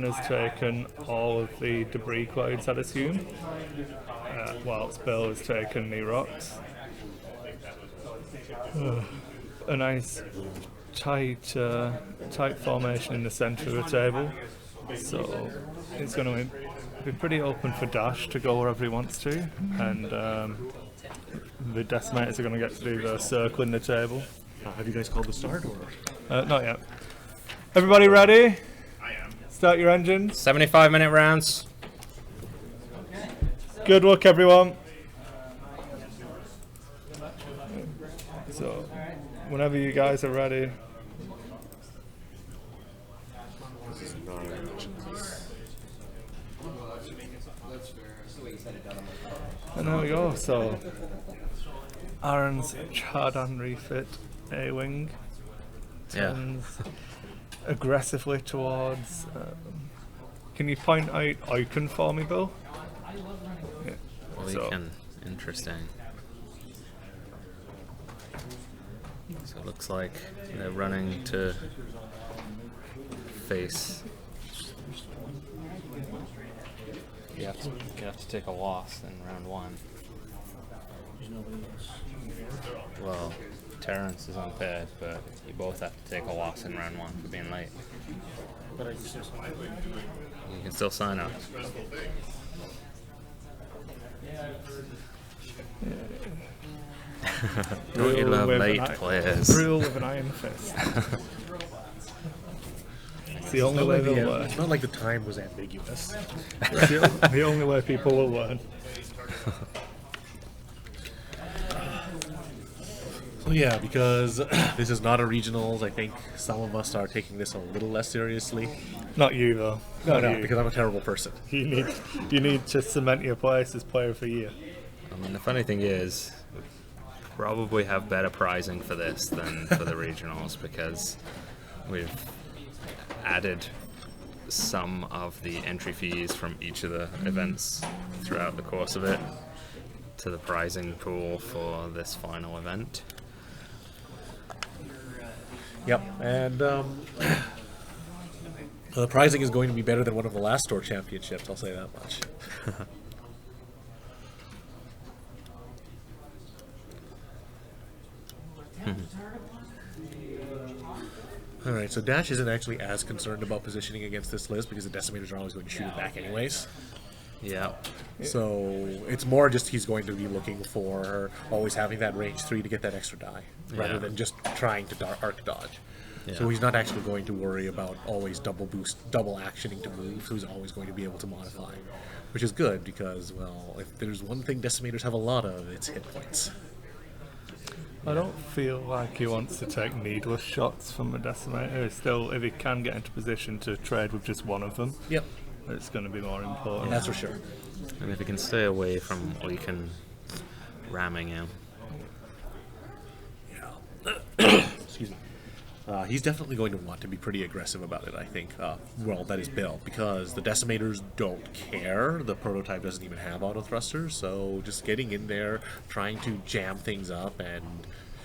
has taken all of the debris clouds, I'd assume, whilst Bill has taken the rocks. A nice tight formation in the centre of the table, so it's going to be pretty open for Dash to go wherever he wants to, and the Decimators are going to get to do the circling the table. Have you guys called the start, or? Not yet. Everybody ready? Start your engines. 75-minute rounds. Good luck, everyone. So, whenever you guys are ready. And there we go. So, Aaron's Chardan refit A-wing turns aggressively towards. Can you point out icon for me, Bill? Yeah. Well, you can. Interesting. So it looks like they're running to face. You have to take a loss in round one. Well, Terrence is unpaired, but you both have to take a loss in round one for being late. But I can still sign up. You can still sign up. Don't you love late players? Rule with an iron fist. It's the only way they'll learn. It's not like the time was ambiguous. The only way people will learn. So yeah, because this is not a regionals, I think some of us are taking this a little less seriously. Not you, though. No, because I'm a terrible person. You need to cement your place as player of the year. I mean, the funny thing is, probably have better pricing for this than for the regionals, because we've added some of the entry fees from each of the events throughout the course of it to the pricing pool for this final event. Yep, and the pricing is going to be better than one of the last store championships, I'll say that much. Alright, so Dash isn't actually as concerned about positioning against this list because the Decimators are always going to shoot it back anyways. Yeah. So it's more just he's going to be looking for always having that range 3 to get that extra die, rather than just trying to arc dodge. Yeah. So he's not actually going to worry about always double actioning to move, so he's always going to be able to modify. Which is good because, well, if there's one thing Decimators have a lot of, it's hit points. I don't feel like he wants to take needless shots from a Decimator. Still, if he can get into position to trade with just one of them, it's going to be more important. That's for sure. And if he can stay away from Leakin ramming him. Yeah. Excuse me. He's definitely going to want to be pretty aggressive about it, I think. Well, that is Bill, because the Decimators don't care. The prototype doesn't even have auto thrusters, so just getting in there, trying to jam things up and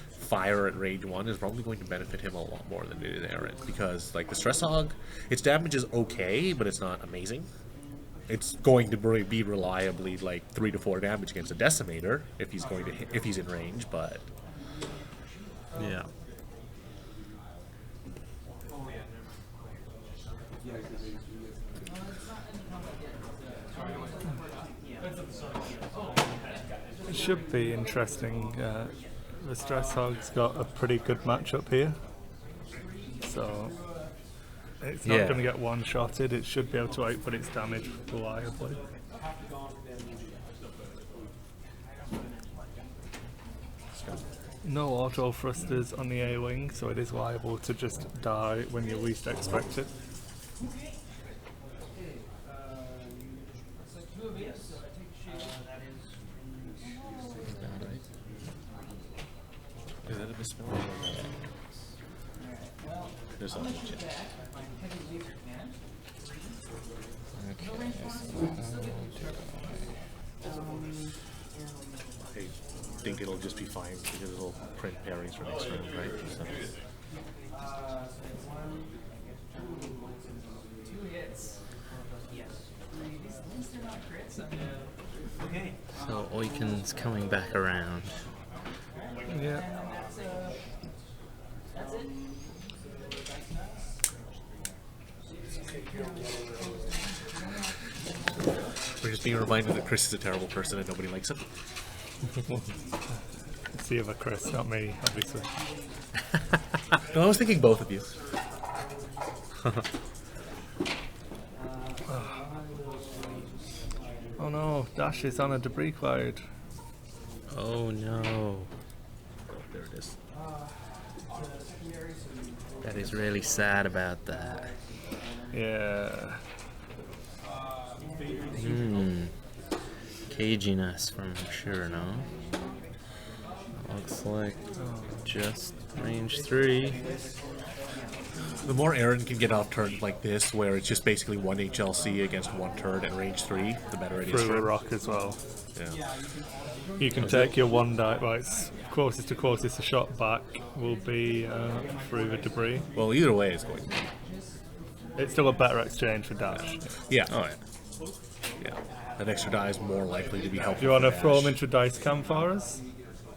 fire at range 1 is probably going to benefit him a lot more than it is Aaron, because like the Stress Hog, its damage is okay, but it's not amazing. It's going to be reliably like 3 to 4 damage against a Decimator if he's going to if he's in range, but yeah. It should be interesting. The Stress Hog's got a pretty good matchup here, so it's not going to get one-shotted. It should be able to output its damage reliably. No auto thrusters on the A-wing, so it is liable to just die when you least expect it. is that a misspell? There's a I think it'll just be fine because it'll print parries for next round, right? So. So Oiken's coming back around. Yeah. We're just being reminded that Chris is a terrible person and nobody likes him. It's the other Chris, not me, obviously. No, I was thinking both of you. Oh no, Dash is on a debris cloud. Oh no. There it is. That is really sad about that. Yeah. Caginess from sure, no? Looks like just range 3. The more Aaron can get off turns like this, where it's just basically one HLC against one turn at range 3, the better it is Through for a him. rock as well. Yeah. You can take your one die, right, it's closest to a shot back will be through the debris. Well, either way, it's going to be. It's still a better exchange for Dash. Yeah. Oh yeah. Yeah. That extra die is more likely to be helpful. Do you want to for throw Dash. them into dice cam for us?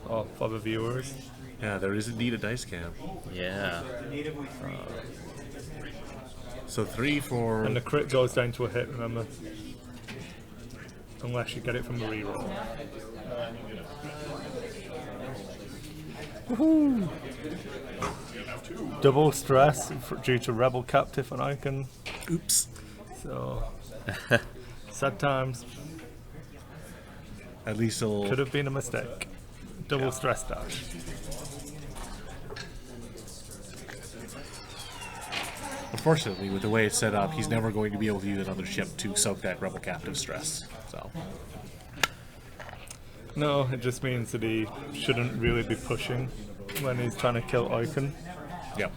Or for the viewers? Yeah, there is indeed a dice cam. Yeah. So 3 for. And the crit goes down to a hit, remember? Unless you get it from the reroll. Woohoo! Double stress due to Rebel Captive on Icon. Oops. So, sad times. At least he'll. Could have been a mistake. Double stress dash. Unfortunately, with the way it's set up, he's never going to be able to use another ship to soak that Rebel Captive stress. So. No, it just means that he shouldn't really be pushing when he's trying to kill Icon. Yep.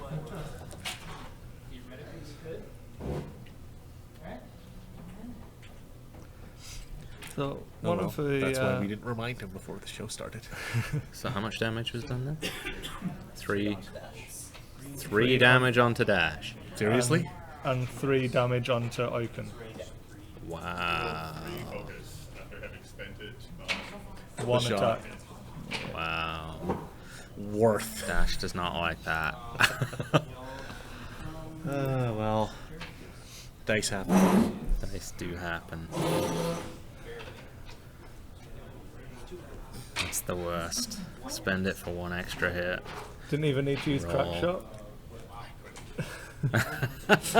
So, Oh, one well, of the. that's why we didn't remind him before the show started. So how much damage was done then? 3 damage onto Dash. Seriously? And 3 damage onto Icon. Wow. One shot. attack. Wow. Worth. Dash does not like that. Well. Dice happen. Dice do happen. That's the worst. Spend it for 1 extra hit. Didn't even need to use crack Roll. shot.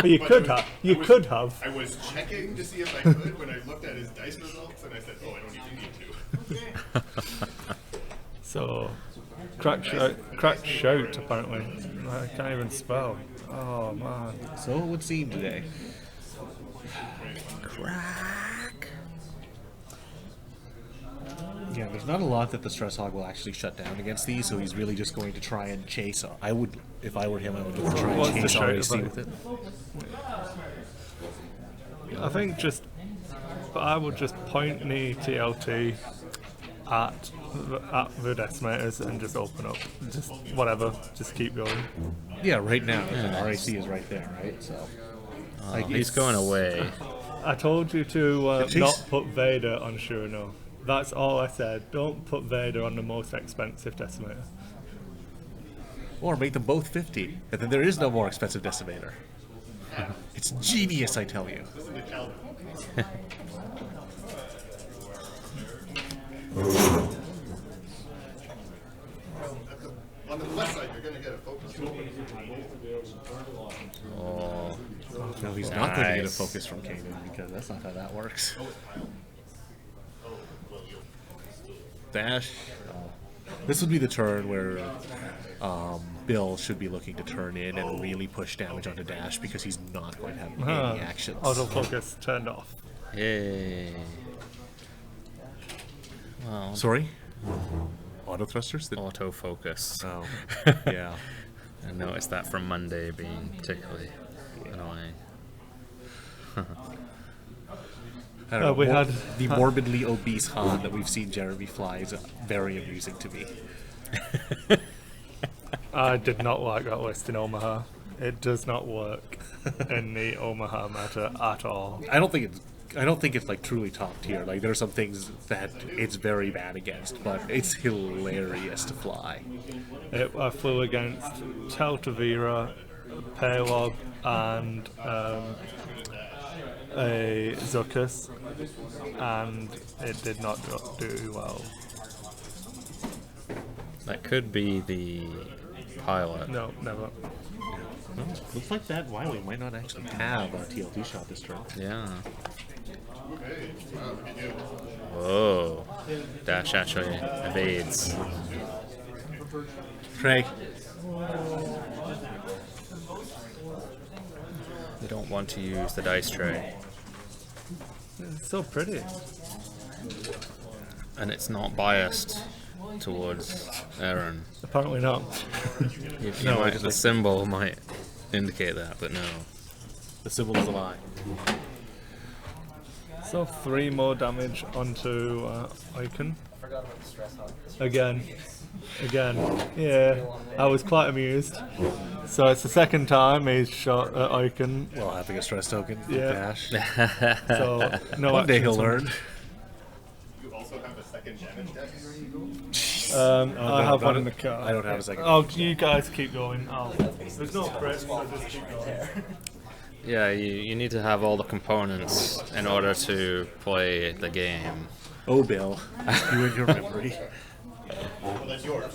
You could have. You could have. I was checking to see if I could when I looked at his dice results, and I said, "Oh, I don't even need to." So, crack shout apparently. I can't even spell. Oh man. So it would seem today. Crack. Yeah, there's not a lot that the Stress Hog will actually shut down against these, so he's really just going to try and chase. I would, if I were him, I would look to try and What's the chase shout RAC about? with it. I think but I would just point the TLT at the decimators and just open up. Just whatever. Just keep going. Yeah, right now, the RAC is right there, right? So. Like, He's it's- going away. I told you to Chase- not put Vader on Shurino. That's all I said. Don't put Vader on the most expensive decimator. Or make them both 50, and then there is no more expensive decimator. It's genius, I tell you. On the plus side, you're going to get a focus. Oh. No, he's not going to get a Nice. focus from Kanan, because that's not how that works. Dash. This would be the turn where Bill should be looking to turn in and really push damage onto Dash, because he's not going to have any actions. Autofocus turned off. Yay. Well, Sorry? Auto thrusters? autofocus. Oh, yeah. I noticed that from Monday being particularly annoying. I don't know, we had- the morbidly obese Han that we've seen Jeremy fly is very amusing to me. I did not like that list in Omaha. It does not work in the Omaha meta at all. I don't think it's I don't think it's like truly top tier. Like there are some things that it's very bad against, but it's hilarious to fly. I flew against Teltavira, Paylog, and a Zuckus, and it did not do well. That could be the pilot. No, never. Well, looks like that Y-Wing might not actually have a TLT shot this turn. Yeah. Okay. Wow, look at you. Whoa. Dash actually evades. Craig. You don't want to use the dice tray. It's so pretty. And it's not biased towards Aaron. Apparently not. No, the symbol might indicate that, but no. The symbol is a lie. So 3 more damage onto Icon. Again. Yeah, I was quite amused. So it's the second time he's shot at Icon. Well, having a stress token. Yeah. Dash. So no One day actions he'll on- learn. You also have a second damage deck? I have no, one in the car. I don't have a second. Oh, you guys keep going. There's no crit, so just keep going. Yeah, you need to have all the components in order to play the game. Oh, Bill. You and your memory. Well, that's yours.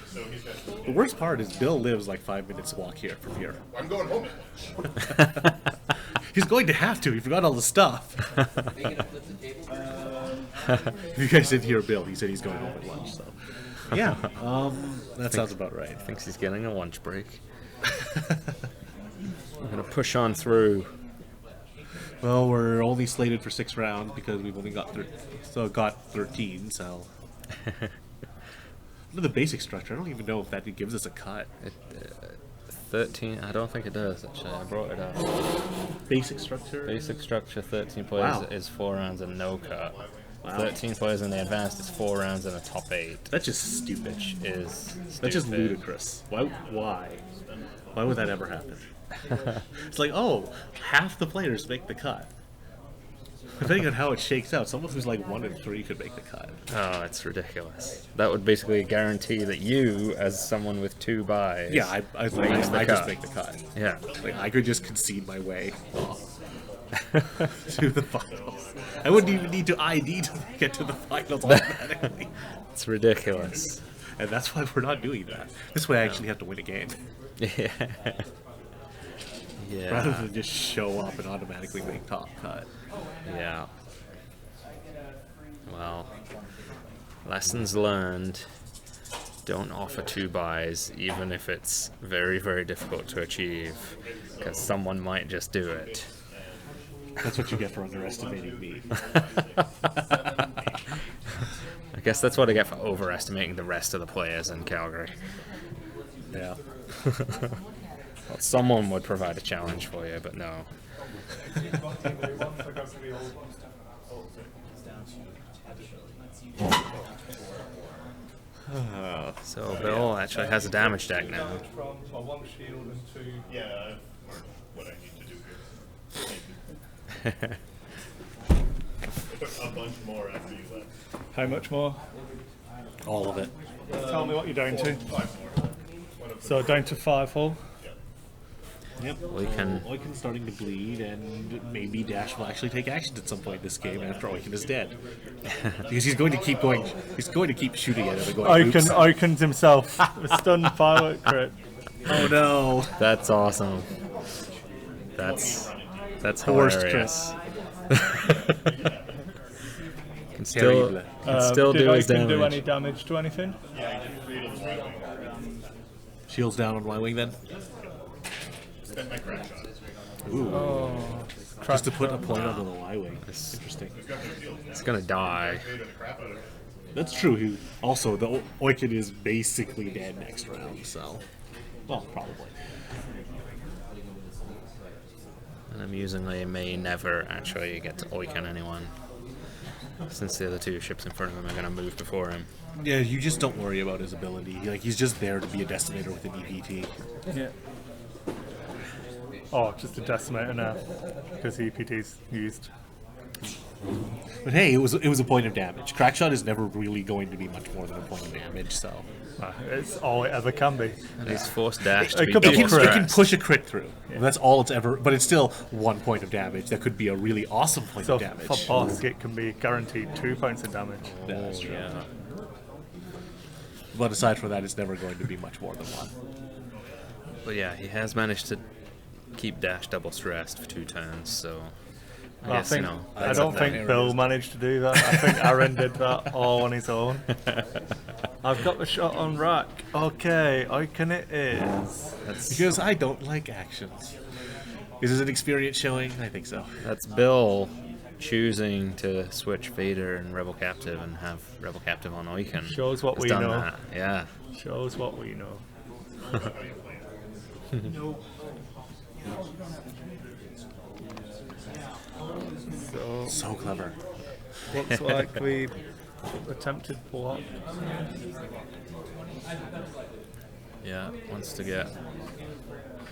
So he's got. The worst part is Bill lives like 5 minutes walk here from here. I'm going home. He's going to have to. He forgot all the stuff. If you guys didn't hear Bill, he said he's going home at lunch. So, yeah, that sounds about right. Thinks he's getting a lunch break. I'm gonna push on through. Well, we're only slated for 6 rounds because we've only got 13. So, under the basic structure, I don't even know if that gives us a cut. 13. I don't think it does. Actually, I brought it up. Basic structure. Basic structure: 13 players Wow. is 4 rounds and no cut. Wow. 13 players in the advanced is 4 rounds and a top 8. That's just stupid. Is That's just stupid. ludicrous. Why? Why would that ever happen? It's like, oh, half the players make the cut. Depending on how it shakes out, someone who's like 1 in 3 could make the cut. Oh, it's ridiculous. That would basically guarantee that you, as someone with 2 buys, Yeah, I makes the just cut. make the cut. Yeah. Like, I could just concede my way to the finals. I wouldn't even need to ID to get to the finals automatically. It's ridiculous. And that's why we're not doing that. This way I actually have to win a game. Yeah. Yeah. Rather than just show up and automatically make top cut. Yeah. Well, lessons learned. Don't offer 2 buys, even if it's very, very difficult to achieve, because someone might just do it. That's what you get for underestimating me. I guess that's what I get for overestimating the rest of the players in Calgary. Yeah. Well, someone would provide a challenge for you, but no. So Bill actually has a damage deck now. Yeah, what I need to do here. A bunch more after you left. How much more? All of it. Tell me what you're down to. 5 more. One of So down to 5 hull. Yep. Oikon's starting to bleed, and maybe Dash will actually take action at some point in this game after Oikon is dead. Because he's going to keep going. He's going to keep shooting at it and going. "Oops." Icons himself. A stunned firework crit. Oh no! That's awesome. That's Worst hilarious. Can still Terrible. do Did his Icon do damage. any damage to anything? Shields down on Y-Wing then. Spent my crash on it. Just to put a point on the Y-Wing. Interesting. It's gonna die. Baited the crap out of it. That's true. Also, the Oikon is basically dead next round, so... Well, probably. And amusingly, may never actually get to Oiken anyone, since the other 2 ships in front of him are gonna move before him. Yeah, you just don't worry about his ability. Like, he's just there to be a decimator with an EPT. Yeah. Oh, just a decimator now, because EPT's used. But hey, it was a point of damage. Crackshot is never really going to be much more than a point of damage, so It's all it ever can be. And he's forced Dash to It be could be double a crit. it can stressed. push a crit through. That's all it's ever. But it's still 1 point of damage. That could be a really awesome point So of damage. for boss, it can be guaranteed 2 points of damage. That's true. Yeah. But aside from that, it's never going to be much more than 1. But yeah, he has managed to keep Dash double stressed for 2 turns, so I Well, guess, you know. I don't think Bill managed to do that. I think Aaron did that all on his own. I've got the shot on rack. Okay, Icon it is. Because I don't like actions. Is this an experience showing? I think so. That's Bill choosing to switch Vader and Rebel Captive and have Rebel Captive on Icon. Shows what Has we done know. that, yeah. Shows what we know. So So clever. looks like we attempted block. Yeah, wants to get.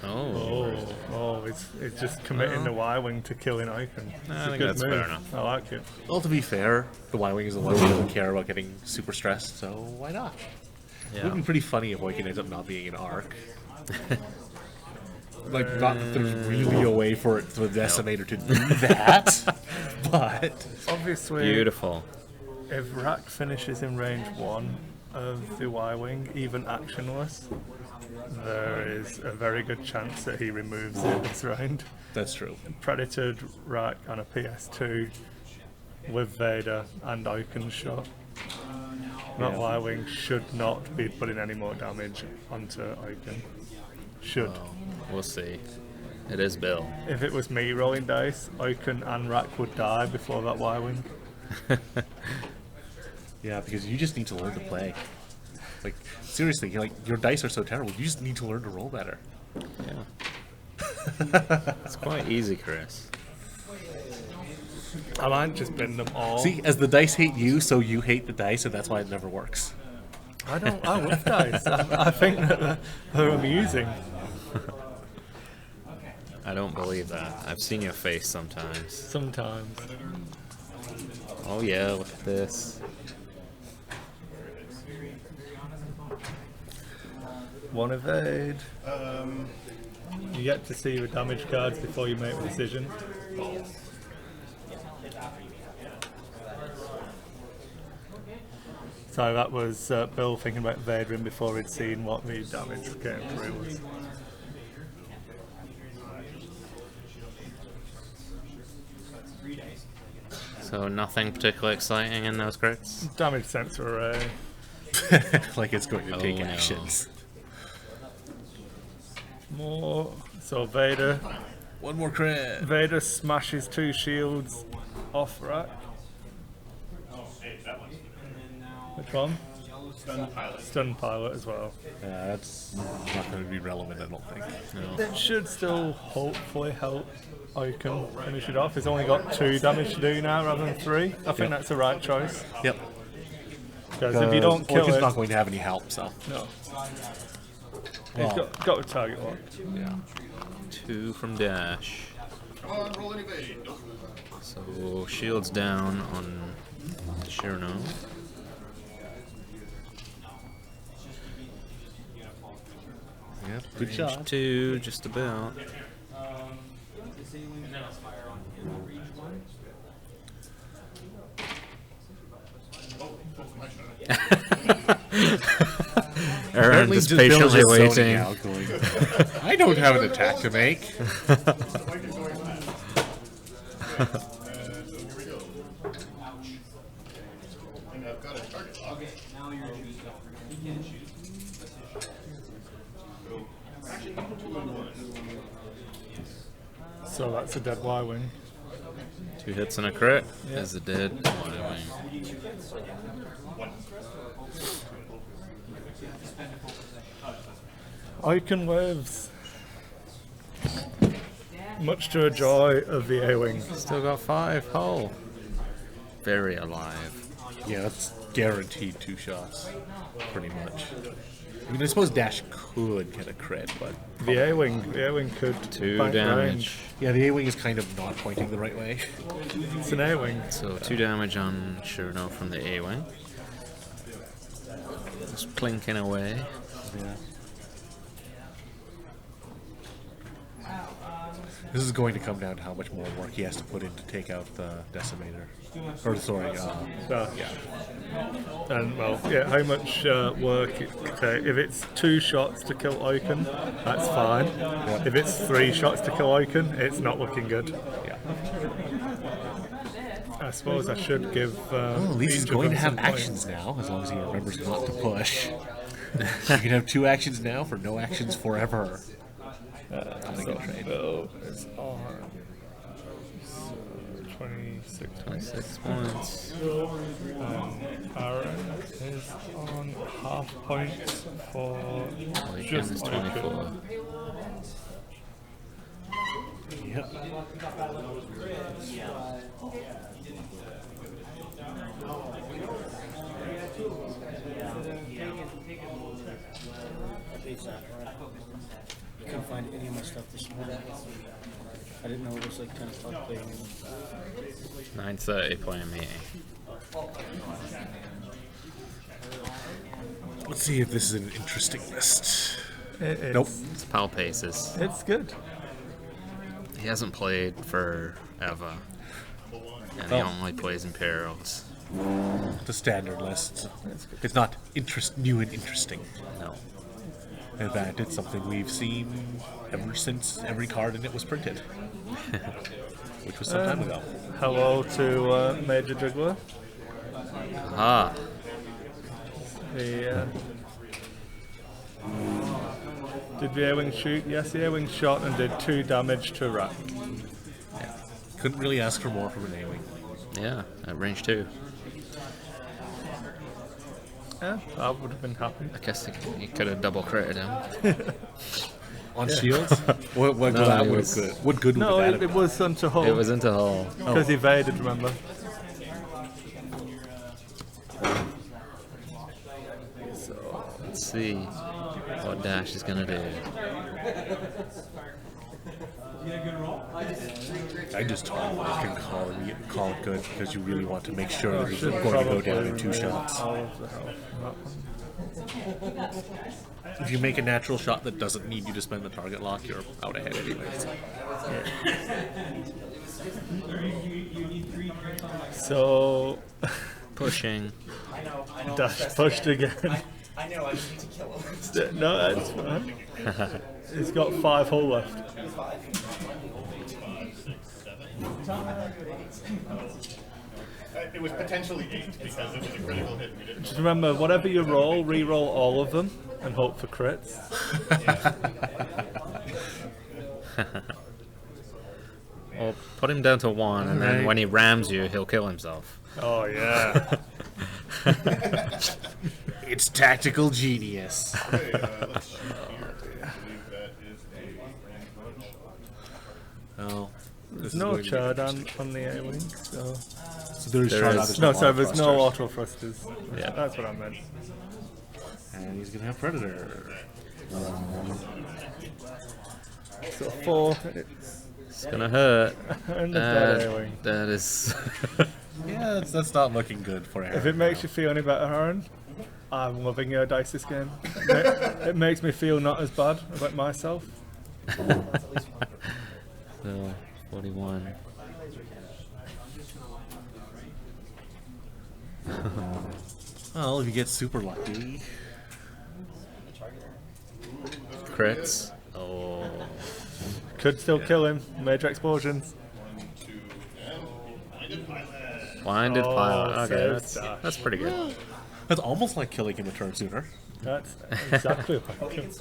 Oh, It's just committing the Y-Wing to killing Icon. It's I a think good that's move. fair enough. I like it. Well, to be fair, the Y-Wing is the one who doesn't care about getting super stressed, so why not? It would yeah. be pretty funny if Icon ends up not being an arc. Like, not that there's really a way for the Decimator to do that, but Obviously, Beautiful. if Rack finishes in range 1 of the Y-Wing, even actionless, there is a very good chance that he removes it this round. that's true. Predated Rack on a PS2 with Vader and Icon shot. That Yeah. Y-Wing should not be putting any more damage onto Icon. Should. We'll see. It is Bill. If it was me rolling dice, Icon and Rack would die before that Y-Wing. Yeah, because you just need to learn to play. Like, seriously, your dice are so terrible, you just need to learn to roll better. Yeah. It's quite easy, Chris. I might just bin them all. See, as the dice hate you, so you hate the dice, and that's why it never works. I love dice. I think that they're amusing. I don't believe that. I've seen your face sometimes. Sometimes. Oh yeah, look at this. One evade. You get to see the damage cards before you make the decision. So that was Bill thinking about Vadering before he'd seen what the damage came through was. So nothing particularly exciting in those crits? Damage sensor array. Like it's going to take Oh, no. actions. More. So Vader. One more crit. Vader smashes 2 shields off Rack. Which one? Stun pilot as well. That's not going to be relevant, I don't think. It should still hopefully help Icon finish it off. He's only got 2 damage to do now rather than 3. I think that's the right choice. Yep. Because if you don't kill Orc is it, not going to have any help, so. no. Well, He's got a target lock. yeah. 2 from Dash. Come on, roll an evade. Nope. So shields down on Shirno. Yep. Good shot. 2, just about. Aaron Apparently just Bill's patiently just zoning waiting. out, going, I don't have an attack to make. So here we go. And I've got a target lock. So, action 2 and 1. So that's a dead Y-Wing. 2 hits and a crit is a dead Y-Wing. Icon lives. Much to a joy of the A-Wing. Still got 5 hull. Very alive. Yeah, that's guaranteed 2 shots, pretty much. I mean, I suppose Dash could get a crit, but The A-Wing could 2 bank damage. range. yeah, the A-Wing is kind of not pointing the right way. It's an A-Wing. So 2 damage on Shurno from the A-Wing. Just clinking away. Yeah. This is going to come down to how much more work he has to put in to take out the Decimator. Or, sorry, Yeah. And well, yeah, how much work it could take. If it's 2 shots to kill Oiken, that's fine. If it's 3 shots to kill Oiken, it's not looking good. yeah. I suppose I should give. Well, at least he's each of going to them have some actions points. now, as long as he remembers not to push. You can have 2 actions now for no actions forever. So Bill is on 26 points. 26 points. Aaron is on half points for Weekend just is Oiken. 24. Yep. Couldn't find any of my stuff this morning. I didn't know it was like 10 o'clock playing. 9:30 playing meeting. Let's see if this is an interesting list. It's, Nope. It's Pal Paces. It's good. He hasn't played forever. And he Oh. only plays Imperials. The standard list. It's not new and interesting. No. In fact, it's something we've seen ever since every card in it was printed. Which was some time ago. Hello to Major Jiggler. Ah, The did the A-Wing shoot? Yes, the A-Wing shot and did 2 damage to Rat. Couldn't really ask for more from an A-Wing. yeah, at range 2. Yeah, I would have been happy. I guess he could have double critted him. On shields? What No, that it would was- good? What good No, would that it have done? was into Hull. It was into Hull. because he evaded, remember? Let's see what Dash is gonna do. I just can call it good because you really want to make sure that he's Should going to go probably down in 2 remove shots. all of the health from that one. If you make a natural shot that doesn't need you to spend the target lock, you're out ahead anyways. So Pushing. Dash pushed again. I know, I need to kill him. No, that's fine. He's got 5 hull left. It was potentially 8 because it was a critical hit. We didn't. Just remember, whatever you roll, re-roll all of them and hope for crits. Or put him down to 1, and then Alright. when he rams you, he'll kill himself. Oh yeah. It's tactical genius. Okay, let's shoot here. I believe that is a Oh, There's no Chardan on the A-Wing, so... so there's There Charlotte, is- there's No, sorry, auto there's no thrusters. auto thrusters. Yeah. That's what I meant. And he's gonna have Predator. So 4 It's gonna hurt. and the dead Uh, A-Wing. that is. Yeah, that's not looking good for If Aaron. it makes you feel any better, Aaron, I'm loving your dice this game. It makes me feel not as bad about myself. So, 41. Well, if you get super lucky. Crits. Oh. Could still kill him. Major explosions. Blinded Oh, pilot. Okay, saves that's, Dash. that's pretty good. That's almost like killing him a turn sooner. That's exactly what I And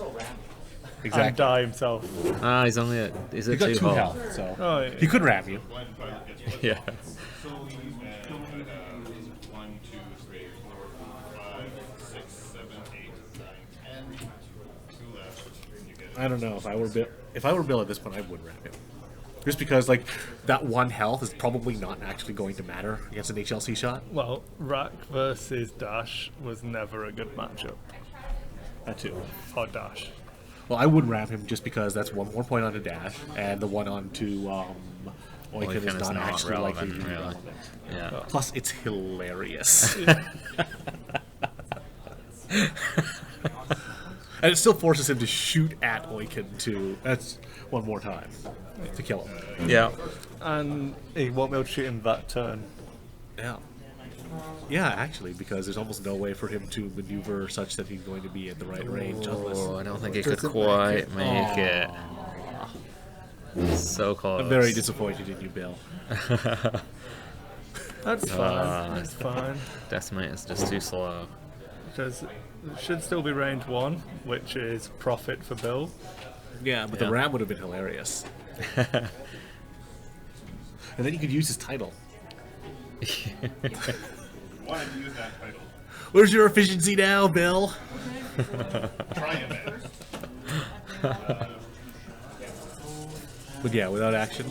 Exactly. die himself. Ah, he's only at. He's He at got 2 2 hull. health, so Oh, yeah. he could ram you. Yeah. 1, 2, 3, 4, 5, 6, 7, 8, 9, 10. 2 left. You get it. I don't know if I were Bill at this point, I would ram him. Just because like that 1 health is probably not actually going to matter against an HLC shot. Well, Rack versus Dash was never a good matchup. That too. or dash. Well, I would ram him just because that's one more point on to dash, and the one on to Oiken is not actually likely to be relevant. Yeah. Plus, it's hilarious. And it still forces him to shoot at Oiken that's one more time to kill him. Yeah. And he won't be able to shoot him that turn. Yeah. Yeah, actually, because there's almost no way for him to maneuver such that he's going to be at the right range. Oh, I don't think he could quite make it. So close. I'm very disappointed in you, Bill. That's fine. That's fine. Decimate is just too slow. Because it should still be range 1, which is profit for Bill. Yeah, but Yeah. the ram would have been hilarious. And then you could use his title. Why did you use that title? Where's your efficiency now, Bill? Try it, man. But yeah, without action.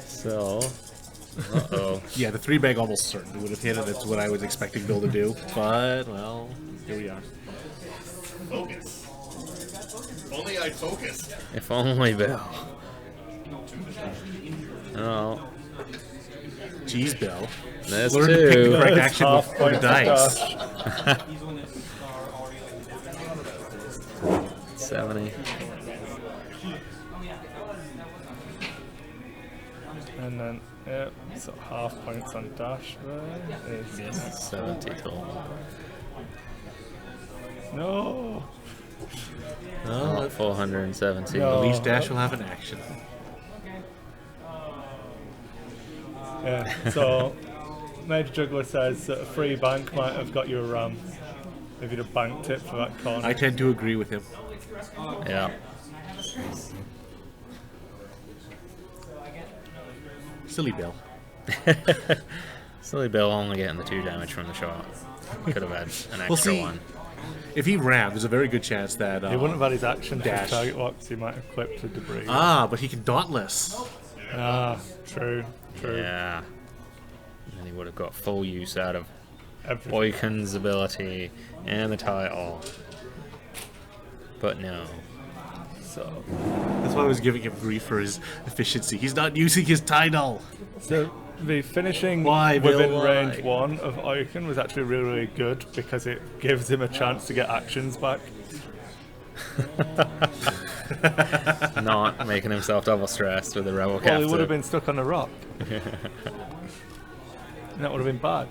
So, uh-oh. Yeah, the 3-bag almost certainly would have hit, and that's what I was expecting Bill to do. But, well, here we are. Focus. Only I focused. If only Bill. Oh, Jeez, Bill. there's Learn to pick the two. correct That's action half before the point for dice. dash. 70. And then, yep, so half points on dash there is 70 total. no. Oh, 417. No. At least Dash will have an action. Yeah. So Major Juggler says that a free bank might have got you a ram if you'd have banked it for that corner. I tend to agree with him. Yeah. Silly Bill. Silly Bill only getting the 2 damage from the shot. Could have had an extra see. one. If he rammed, there's a very good chance that... He wouldn't have had his action for Dash. target locks. He might have clipped the debris. but he can Dauntless. True. Yeah. And he would have got full use out of Everything. Oiken's ability and the title. But no. So, That's why I was giving him grief for his efficiency. He's not using his title. so the finishing Why, Bill, within why? range 1 of Oiken was actually really, really good because it gives him a chance to get actions back. Not making himself double stressed with the rebel Well, captive. he would have been stuck on a rock. And that would have been bad.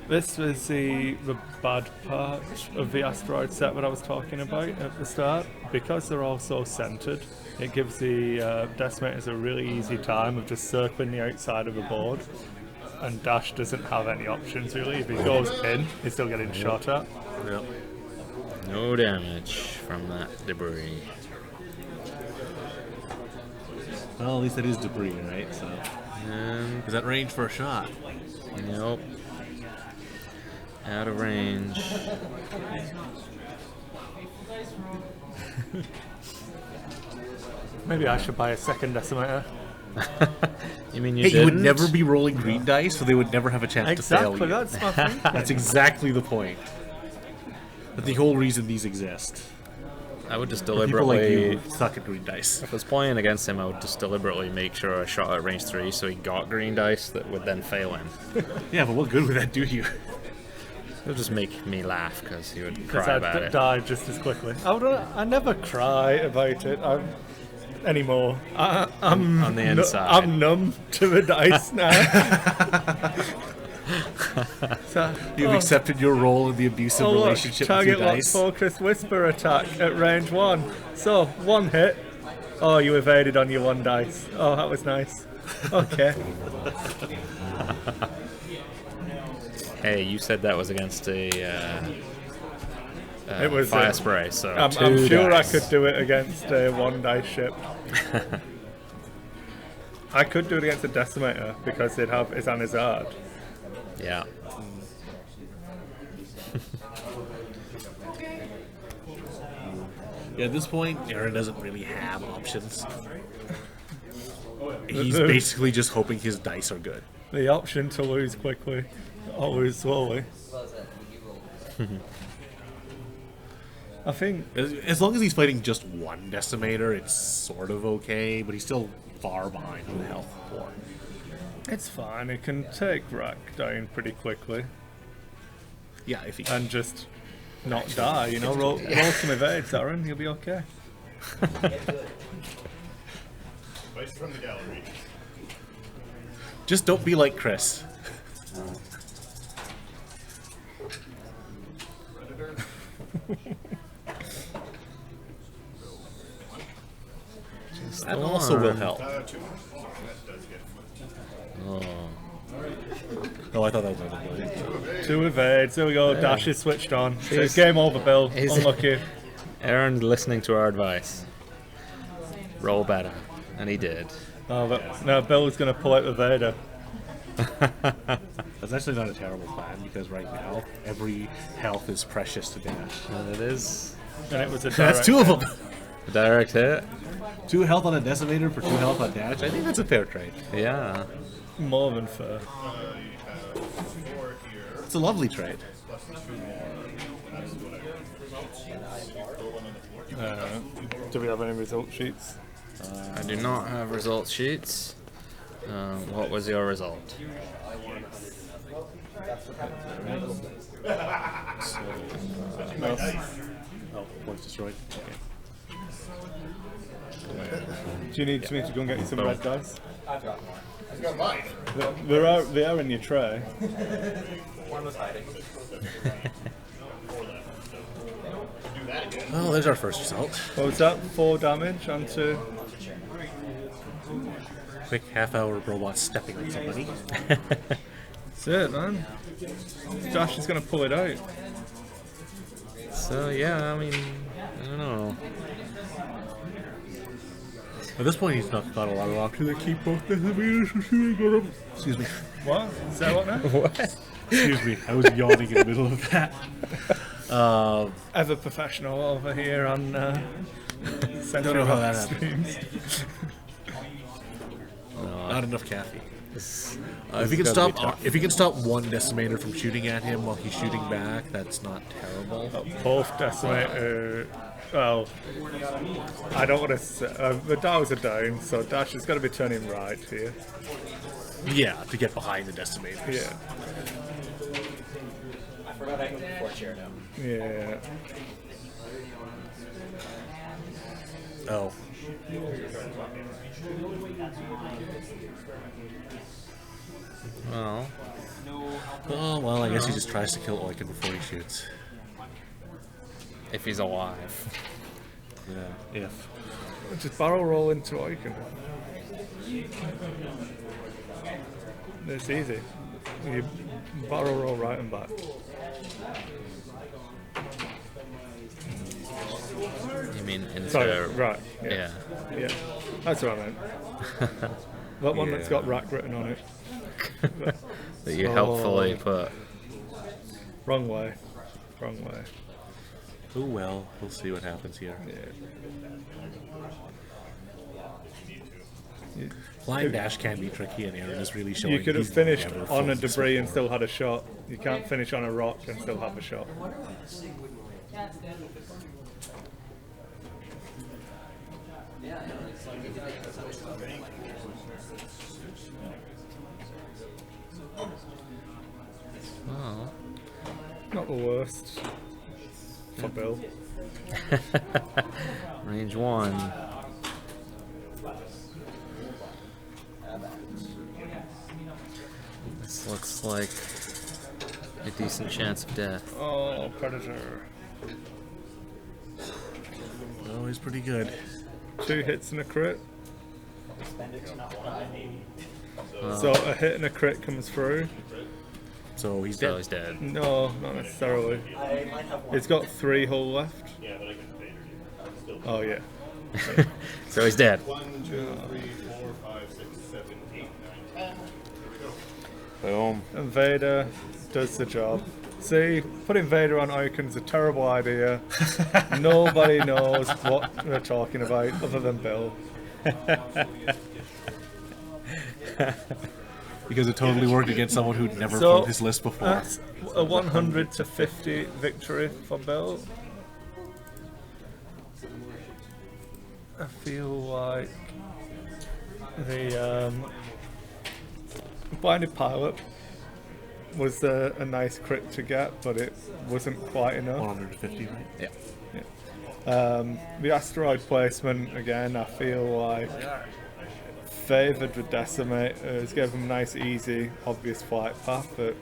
This was the bad part of the asteroid set that I was talking about at the start. Because they're all so centered, it gives the decimators a really easy time of just circling the outside of the board. And Dash doesn't have any options really. If he goes in, he's still getting shot at. Yep. No damage from that debris. Well, at least that is debris, right? So, And is that range for a shot? nope. Out of range. Maybe I should buy a second decimator. You mean you Hey, didn't? you would never be rolling green dice, so they would never have a chance to fail Exactly, you. that's my thing. That's exactly the point. That's the whole reason these exist. I would just People like deliberately... you suck at green dice. If I was playing against him, I would just deliberately make sure I shot at range 3 so he got green dice that would then fail him. Yeah, but what good would that do you? It would just make me laugh because he would Because cry about I'd it. die just as quickly. I never cry about it anymore. I'm On the inside. I'm numb to the dice now. So, You've accepted your role in the abusive look, relationship with target your lock dice. focus whisper attack at range 1. So, 1 hit. Oh, you evaded on your 1 dice. Oh, that was nice. Okay. Hey, you said that was against a It was fire a- spray, so I'm 2 sure dice. I could do it against a 1 dice ship. I could do it against a decimator because they'd have Izanizard. Yeah. Yeah, at this point, Aaron doesn't really have options. He's basically just hoping his dice are good. the option to lose quickly, or lose slowly. I think As long as he's fighting just one decimator, it's sort of okay, but he's still far behind on the health pool. it's fine. It can take Rack down pretty quickly Yeah, if he and just not die. You know, roll some evades, Aaron. You'll be okay. Advice from the gallery. just don't be like Chris. Predator. That also will help. 2. That does get flipped. Oh, I thought that was another 2 evades. There we go. Dash is switched on. So He's- game over, Bill. he's- Unlucky. Aaron listening to our advice. Roll better. And he did. Oh, but no, Bill's going to pull out the Vader. That's actually not a terrible plan because right now every health is precious to Dash. And it is And it was a That's direct 2 of them. a direct hit. 2 health on a decimator for 2 health on Dash. I think that's a fair trade. Yeah. more than fair. You have 4 here. It's a lovely trade. Plus 2 more. That's what I throw one on the floor. Do we have any result sheets? I do not have result sheets. What was your result? Oh, one's destroyed. Do you need me to go and get you some red dice? I've got mine. They are in your tray. One was hiding. Do that again. Oh, there's our first result. What was that? 4 damage onto. Quick half-hour robot stepping on somebody. That's it, man. Dash is going to pull it out. So yeah, I mean, I don't know. At this point, he's not got a lot of options to keep both decimators from shooting at him. Excuse me. What? Is that what now? What? Excuse me. I was yawning in the middle of that. Ever professional over here on Sentry Don't know how that streams. Not enough caffeine. This If you is can gonna be stop, tough. if you can stop one decimator from shooting at him while he's shooting back, that's not terrible. Both decimator. Well, I don't want to say. The dials are down, so Dash is going to be turning right here. Yeah, to get behind the decimators. Yeah. I forgot I moved the 4 chair now. Yeah. Oh. Well, Oh well, I guess he just tries to kill Oiken before he shoots. if he's alive. Yeah. If. Just barrel roll into Oiken. It's easy. You barrel roll right and back. You mean into Sorry, right. Yeah. Yeah. That's what I meant. That one that's got rack written on it. That you helpfully put. Wrong way. Wrong way. Oh well, we'll see what happens here. Yeah. Flying dash can be tricky, and Aaron is really showing. You could have he's finished never on a fought this debris and before. still had a shot. You can't finish on a rock and still have a shot. Well, Not the worst. For Bill. range 1. This looks like a decent chance of death. Oh, Predator. Oh, he's pretty good. 2 hits and a crit. Expenditures not one. So a hit and a crit comes through. So he's So dead. he's dead. No, not necessarily. I might have one. It's got 3 hull left. Yeah, but I can fade it. Still. Oh yeah. So he's dead. 1, 2, 3, 4, 5, 6, 7, 8, 9, 10. Here we go. Boom. And Vader does the job. See, putting Vader on Oiken's a terrible idea. Nobody knows what they're talking about other than Bill. Because it totally worked against someone who'd never So played his list before. that's a 100 to 50 victory for Bill. I feel like the Blinded Pilot was a nice crit to get, but it wasn't quite enough. 150, right? Yeah. The asteroid placement, again, I feel like favoured with Decimators, gave him a nice, easy, obvious flight path that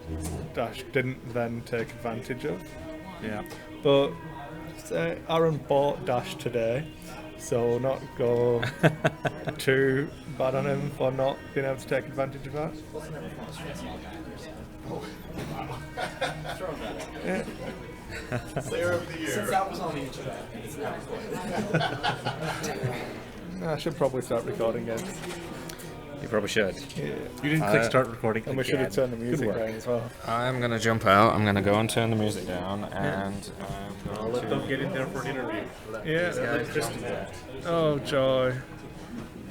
Dash didn't then take advantage of. Yeah. But Aaron bought Dash today, so we'll not go too bad on him for not being able to take advantage of that. Yeah. Player of the year. Since that was on each of that, it's now I should probably start recording games. You probably should. Yeah. You didn't click start recording. And we should have again. turned the music work. down as well. I'm gonna jump out. I'm gonna go and turn the music down, and I'll let them get in there for an interview. Yeah. Oh, joy.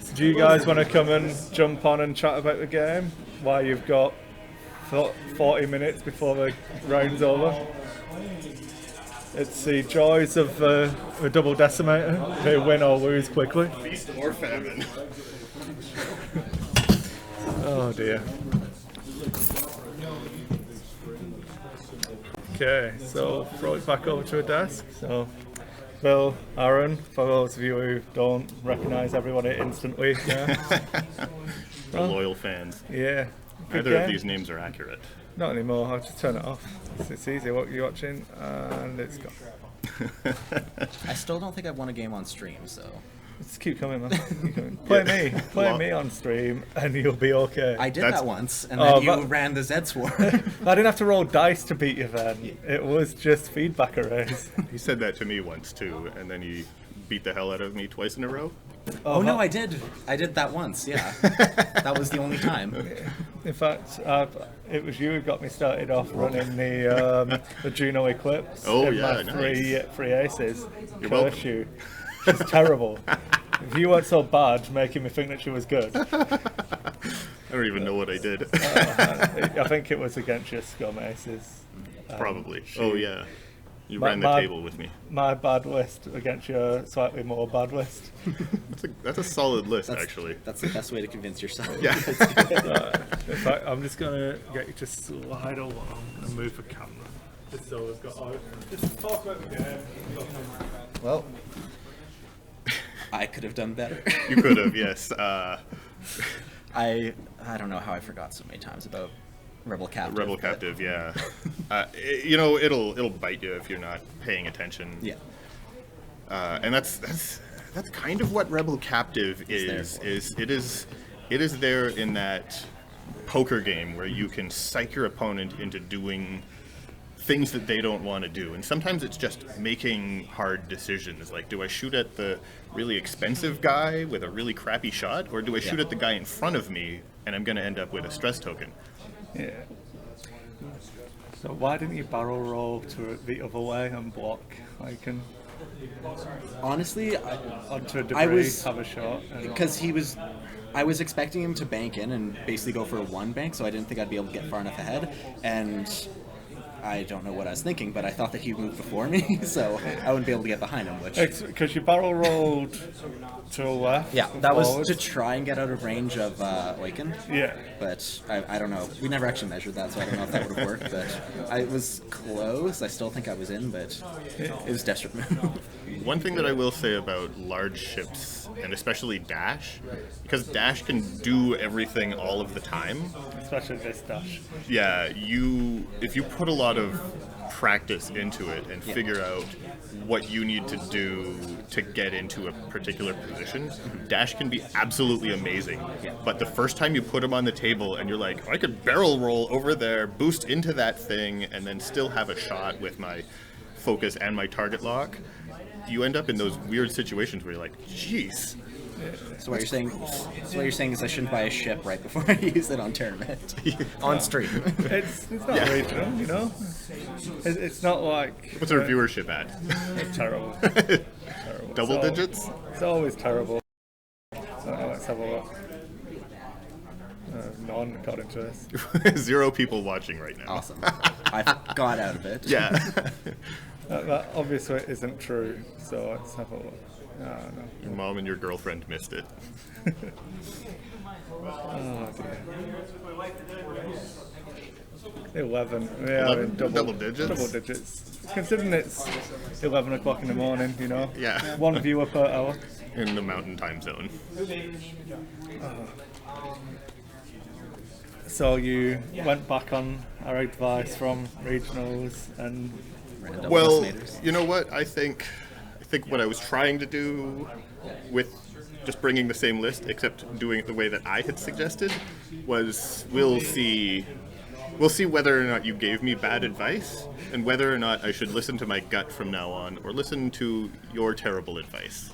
So do you guys want to come and jump on and chat about the game while you've got 40 minutes before the round's over? It's the joys of a double decimator. They win or lose quickly. Feast or famine. Oh dear. Okay, so throw it back over to a desk. So, Bill, Aaron, for those of you who don't recognise everybody instantly, yeah. The loyal fans. Yeah. Good Neither of game. these names are accurate. Not anymore, I'll just turn it off. It's easy, what you're watching, and it's gone. I still don't think I've won a game on stream, so Just keep coming, man. Keep coming. Play me on stream, and you'll be okay. I did That's- that once, and Oh, then you but- ran the Zed Sword. I didn't have to roll dice to beat you then. It was just feedback arrays. He said that to me once too, and then he beat the hell out of me twice in a row. Oh no, I did that once. Yeah, that was the only time. In fact, it was you who got me started off running the Juno Eclipse. Oh, in yeah, my three aces. You're Curse welcome. you. She's terrible. If you weren't so bad, making me think that she was good. I don't even know what I did. I think it was against your scum aces. Probably. Oh yeah. You My- ran the my- table with me. My bad list against your slightly more bad list. That's a solid list, actually. That's the best way to convince yourself. Yeah. In fact, I'm just gonna get you to slide along and move the camera. Just so we've got. Just talk about the game. Well, I could have done better. You could have, yes. I don't know how I forgot so many times about Rebel Captive. Rebel but- Captive, yeah. It'll bite you if you're not paying attention. Yeah. And that's kind of what Rebel Captive It's there is. for. It is there in that poker game where you can psych your opponent into doing things that they don't want to do, and sometimes it's just making hard decisions. Like, do I shoot at the really expensive guy with a really crappy shot, or do I shoot at the guy in front of me and I'm going to end up with a stress token? Yeah. So why didn't you barrel roll to the other way and block? I can Honestly, onto a debris, I was- have a shot. and- because I was expecting him to bank in and basically go for a one bank, so I didn't think I'd be able to get far enough ahead. And I don't know what I was thinking, but I thought that he'd move before me, so I wouldn't be able to get behind him. Which Because you barrel rolled to the left. yeah, and that was forwards. to try and get out of range of Oiken. Yeah. But I don't know. We never actually measured that, so I don't know if that would have worked. But I was close. I still think I was in, but it was desperate move. One thing that I will say about large ships, and especially Dash, because Dash can do everything all of the time. Especially this dash. Yeah, if you put a lot of practice into it and figure out what you need to do to get into a particular position, Dash can be absolutely amazing. But the first time you put him on the table and you're like, I could barrel roll over there, boost into that thing, and then still have a shot with my focus and my target lock, you end up in those weird situations where you're like, jeez. So what you're saying is I shouldn't buy a ship right before I use it on tournament on stream. It's not regional, you know. It's not like What's our viewership at? it's terrible. Terrible. Double So, digits? It's always terrible. Let's have a look. None, according to this. 0 people watching right now. Awesome. I got out of it. Yeah. That obviously isn't true, so let's have a look. No. Your mom and your girlfriend missed it. Oh dear. 11. Yeah, 11? Double digits? Double digits. Considering it's 11 o'clock in the morning, you know. Yeah. 1 viewer per hour. In the mountain time zone. So you went back on our advice from regionals and Random Well, estimators. you know what? I think what I was trying to do with just bringing the same list, except doing it the way that I had suggested, was we'll see whether or not you gave me bad advice, and whether or not I should listen to my gut from now on, or listen to your terrible advice.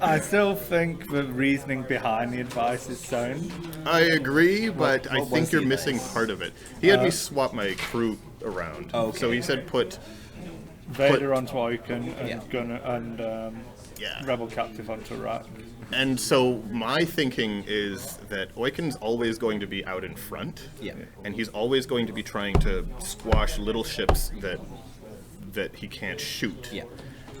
I still think the reasoning behind the advice is sound. I agree, but I what think was you're the missing advice? part of it. He had me swap my crew around. Okay. So he said put Vader onto Oiken and Yeah. Gunner and Yeah. Rebel Captive onto Rack. And so my thinking is that Oiken's always going to be out in front. Yeah. And he's always going to be trying to squash little ships that he can't shoot. Yeah.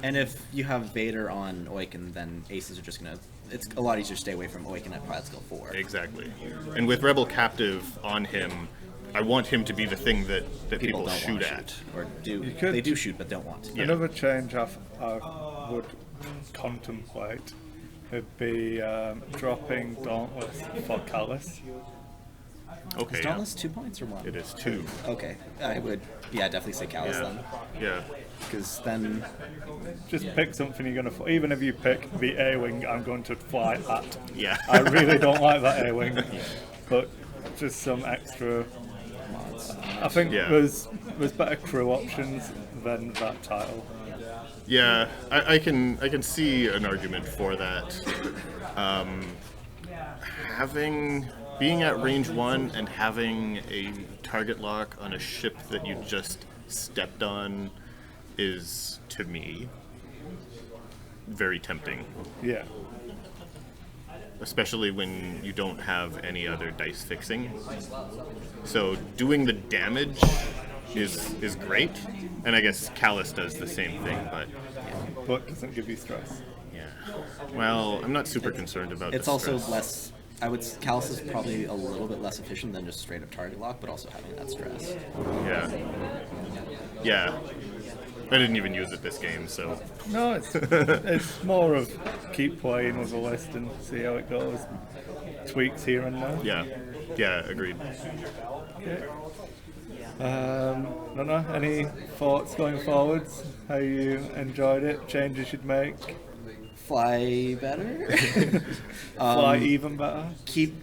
And if you have Vader on Oiken, then aces are just gonna. It's a lot easier to stay away from Oiken at Pilot Skill 4. Exactly. And with Rebel Captive on him, I want him to be the thing that people don't shoot want to at. or do. You could- They do shoot, but don't want to. Yeah. Another change I would contemplate would be dropping Dauntless for Callus. Okay. Is Yeah. Dauntless 2 points or 1? It is 2. Okay, I would. Yeah, definitely say Callus Yeah. then, Yeah. because then. Just pick something you're going to... Even if you pick the A-Wing, I'm going to fly at. Yeah. I really don't like that A-Wing, but just some extra... I think Yeah. there's better crew options than that title. Yeah, I can see an argument for that. Being at range 1 and having a target lock on a ship that you just stepped on is, to me, very tempting. Yeah. Especially when you don't have any other dice fixing. So doing the damage is great, and I guess Callus does the same thing, But doesn't give you stress. yeah. Well, I'm not super concerned about It's the also stress. less. I would. Callus is probably a little bit less efficient than just straight up target lock, but also having that stress. Yeah. Yeah. I didn't even use it this game, so No, it's more of keep playing with the list and see how it goes. Tweaks here and there. yeah. Yeah, agreed. Okay. Don't know. Any thoughts going forwards? How you enjoyed it? Changes you'd make? Fly better. Fly even better? Keep.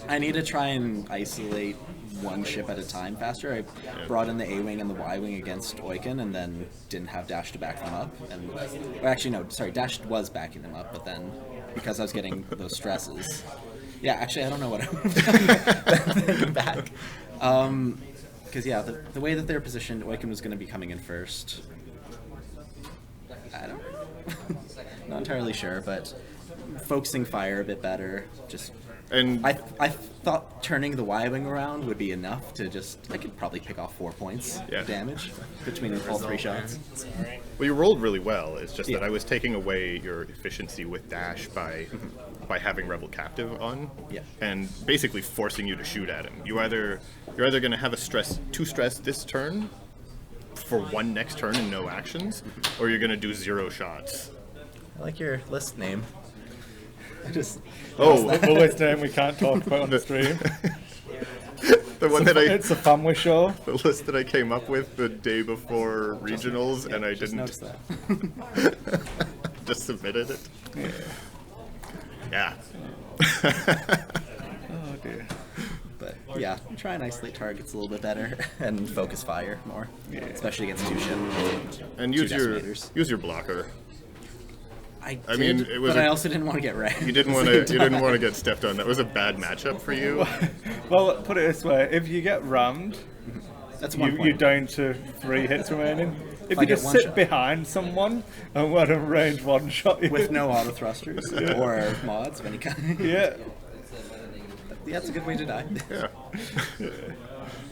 I need to try and isolate one ship at a time faster. I brought in the A-Wing and the Y-Wing against Oiken and then didn't have Dash to back them up. And or actually, no, sorry, Dash was backing them up, but then because I was getting those stresses. Yeah, actually, I don't know what I would have done thinking back. Because, yeah, the way that they're positioned, Oiken was going to be coming in first. I don't know. Not entirely sure, but focusing fire a bit better. Just And I thought turning the Y-Wing around would be enough to just... I could probably pick off 4 points Yeah. of damage between all 3 shots. well, you rolled really well. It's just that Yeah. I was taking away your efficiency with Dash by having Rebel Captive on, Yeah. and basically forcing you to shoot at him. You're either going to have two stress this turn for 1 next turn and no actions, or you're going to do 0 shots. I like your list name. I just... Oh, The list name we can't talk about on the stream. the one that I It's a family show. the list that I came up with the day before regionals, and I Just didn't noticed that. just submitted it. Yeah. Oh dear. But yeah, try and isolate targets a little bit better and focus fire more, especially against 2 ship. And Two use your decimators. blocker. I mean, did, it was but a- I also didn't want to get wrecked. You didn't want to get stepped on. That was a bad matchup for you. Well, put it this way: if you get rammed, That's one you're point. down to 3 hits remaining. if I you get just one sit shot. behind someone and let them range one shot you. With no auto thrusters or mods of any kind. Yeah. Yeah, that's a good way to die. Yeah.